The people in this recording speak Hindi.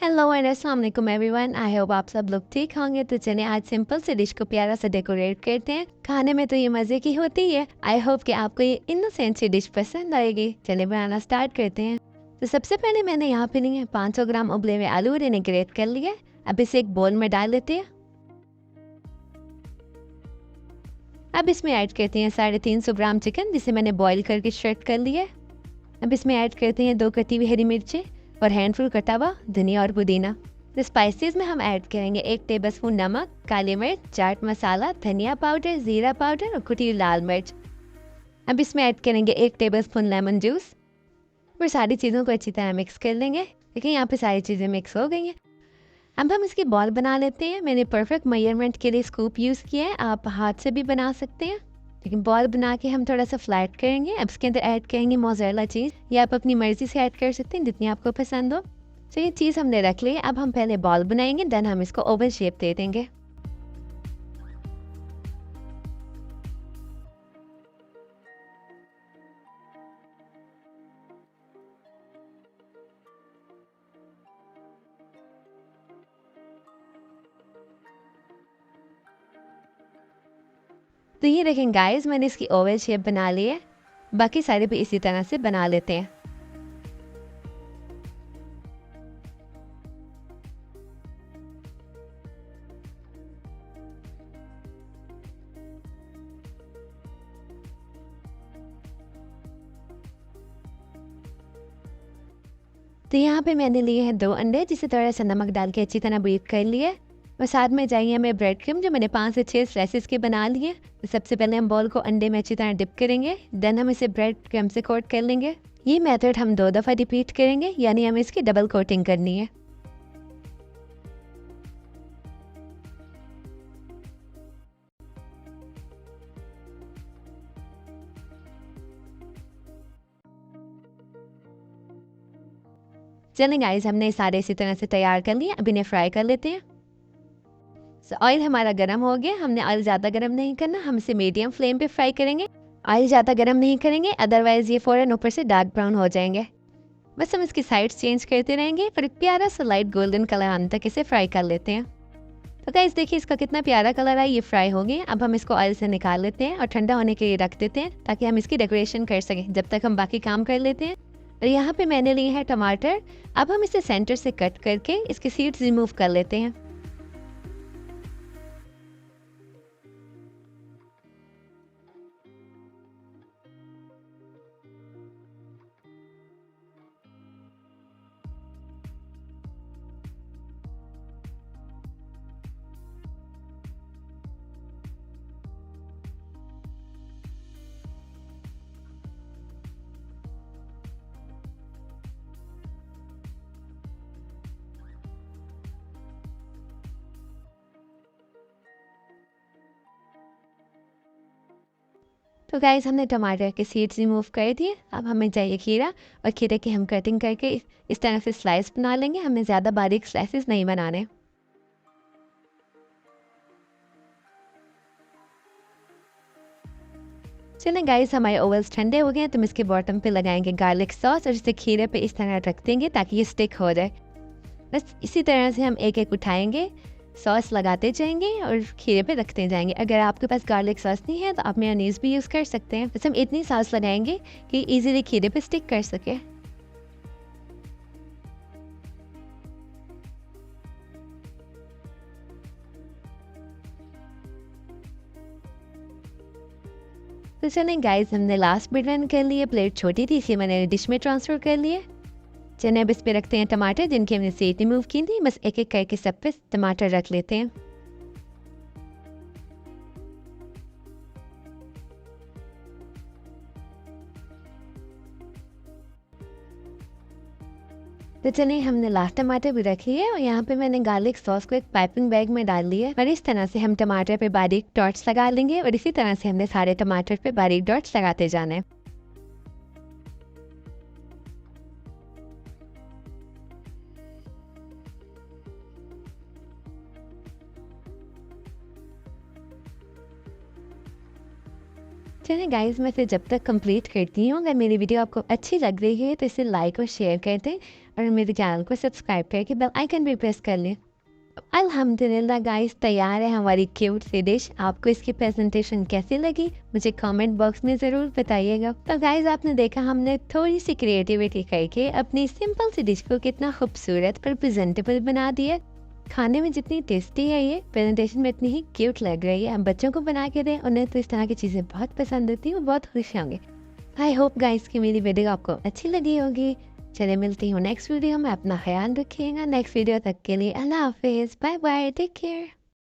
हेलो एंड अस्सलाम वालेकुम एवरीवन। आई होप आप सब लोग ठीक होंगे। तो चलिए आज सिंपल से डिश को प्यारा सा डेकोरेट करते हैं। खाने में तो ये मज़े की होती है। आई होप कि आपको ये इनोसेंट सी डिश पसंद आएगी। चलिए बनाना स्टार्ट करते हैं। तो सबसे पहले मैंने यहाँ पे लिए 500 ग्राम उबले हुए आलू और इन्हें ग्रेट कर लिया। अब इसे एक बोल में डाल लेते हैं। अब इसमें ऐड करते हैं 350 ग्राम चिकन जिसे मैंने बॉईल करके श्रेड कर लिया। अब इसमें ऐड करते हैं 2 कटी हुई हरी मिर्चें और हैंडफुल कटा हुआ धनिया और पुदीना। तो स्पाइसेस में हम ऐड करेंगे 1 टेबलस्पून नमक, काली मिर्च, चाट मसाला, धनिया पाउडर, जीरा पाउडर और कुटी हुई लाल मिर्च। अब इसमें ऐड करेंगे 1 टेबलस्पून लेमन जूस और सारी चीज़ों को अच्छी तरह मिक्स कर लेंगे। देखिए यहाँ पे सारी चीज़ें मिक्स हो गई हैं। अब हम इसकी बॉल बना लेते हैं। मैंने परफेक्ट मेजरमेंट के लिए स्कूप यूज़ किया है, आप हाथ से भी बना सकते हैं। लेकिन बॉल बना के हम थोड़ा सा फ्लैट करेंगे। अब इसके अंदर ऐड करेंगे मोज़रेला चीज़, या आप अपनी मर्ज़ी से ऐड कर सकते हैं जितनी आपको पसंद हो। तो ये चीज़ हमने रख ली है। अब हम पहले बॉल बनाएंगे, देन हम इसको ओवल शेप दे देंगे। तो ये देखें गाइस, मैंने इसकी ओवल शेप बना ली है। बाकी सारे भी इसी तरह से बना लेते हैं। तो यहाँ पे मैंने लिए हैं 2 अंडे जिसे थोड़ा सा नमक डाल के अच्छी तरह बीट कर लिए। और साथ में चाहिए हमें ब्रेड क्रम जो मैंने 5 से 6 स्लाइसेस के बना लिए। तो सबसे पहले हम बॉल को अंडे में अच्छी तरह डिप करेंगे, देन हम इसे ब्रेड क्रम से कोट कर लेंगे। ये मेथड हम 2 दफ़ा रिपीट करेंगे, यानी हमें इसकी डबल कोटिंग करनी है। चलें गाइस, हमने सारे इसी तरह से तैयार कर लिए। अब इन्हें फ्राई कर लेते हैं। ऑयल हमारा गर्म हो गया। हमने ऑयल ज़्यादा गर्म नहीं करना, हम इसे मीडियम फ्लेम पे फ्राई करेंगे। ऑयल ज़्यादा गर्म नहीं करेंगे, अदरवाइज़ ये फ़ौरन ऊपर से डार्क ब्राउन हो जाएंगे। बस हम इसकी साइड्स चेंज करते रहेंगे, फिर एक प्यारा सा लाइट गोल्डन कलर आने तक इसे फ्राई कर लेते हैं। तो गाइस देखिए इसका कितना प्यारा कलर है, ये फ्राई हो गए। अब हम इसको ऑयल से निकाल लेते हैं और ठंडा होने के लिए रख देते हैं ताकि हम इसकी डेकोरेशन कर सकें, जब तक हम बाकी काम कर लेते हैं। और यहाँ पे मैंने लिए हैं टमाटर। अब हम इसे सेंटर से कट करके इसके सीड्स रिमूव कर लेते हैं। तो गाइस हमने टमाटर के सीड्स रिमूव कर दिए। अब हमें चाहिए खीरा, और खीरे की हम कटिंग करके इस तरह से स्लाइस बना लेंगे। हमें ज़्यादा बारीक स्लाइसेस नहीं बनाने। चलें गाइस, हमारे ओवल्स ठंडे हो गए हैं तो हम इसके बॉटम पे लगाएंगे गार्लिक सॉस और इसे खीरे पे इस तरह रख देंगे ताकि ये स्टिक हो जाए। बस इसी तरह से हम एक एक उठाएंगे, सॉस लगाते जाएंगे और खीरे पे रखते जाएंगे। अगर आपके पास गार्लिक सॉस नहीं है तो आप मेयोनीज भी यूज़ कर सकते हैं। बस हम इतनी सॉस लगाएंगे कि इजीली खीरे पे स्टिक कर सके। तो चलें गाइस, हमने लास्ट बिट रन कर लिए। प्लेट छोटी थी इसे मैंने डिश में ट्रांसफ़र कर लिए। चलिए अब इस पे रखते हैं टमाटर जिनकी हमने सीड रिमूव की थी। बस एक एक करके सब पे टमाटर रख लेते हैं। तो चलिए हमने लास्ट टमाटर भी रख लिए और यहाँ पे मैंने गार्लिक सॉस को एक पाइपिंग बैग में डाल लिया है। और इस तरह से हम टमाटर पे बारीक डॉट्स लगा लेंगे और इसी तरह से हमने सारे टमाटर पे बारीक डॉट्स लगाते जाना है। चलिए गाइस, मैं फिर जब तक कंप्लीट करती हूँ, अगर मेरी वीडियो आपको अच्छी लग रही है तो इसे लाइक और शेयर कर दें और मेरे चैनल को सब्सक्राइब करके बेल आइकन भी प्रेस कर लें। अल्हम्दुलिल्लाह गाइस, तैयार है हमारी क्यूट सी डिश। आपको इसकी प्रेजेंटेशन कैसी लगी मुझे कमेंट बॉक्स में ज़रूर बताइएगा। तो गाइस, आपने देखा हमने थोड़ी सी क्रिएटिविटी करके अपनी सिंपल सी डिश को कितना खूबसूरत पर प्रेजेंटेबल बना दिया। खाने में जितनी टेस्टी है ये, प्रेजेंटेशन में इतनी ही क्यूट लग रही है। हम बच्चों को बना के दें, उन्हें तो इस तरह की चीज़ें बहुत पसंद होती हैं, वो बहुत खुश होंगे। आई होप गाइस कि मेरी वीडियो आपको अच्छी लगी होगी। चले मिलती हूँ नेक्स्ट वीडियो में। अपना ख्याल रखिएगा। नेक्स्ट वीडियो तक के लिए अल्लाह हाफिज़, बाय बाय, टेक केयर।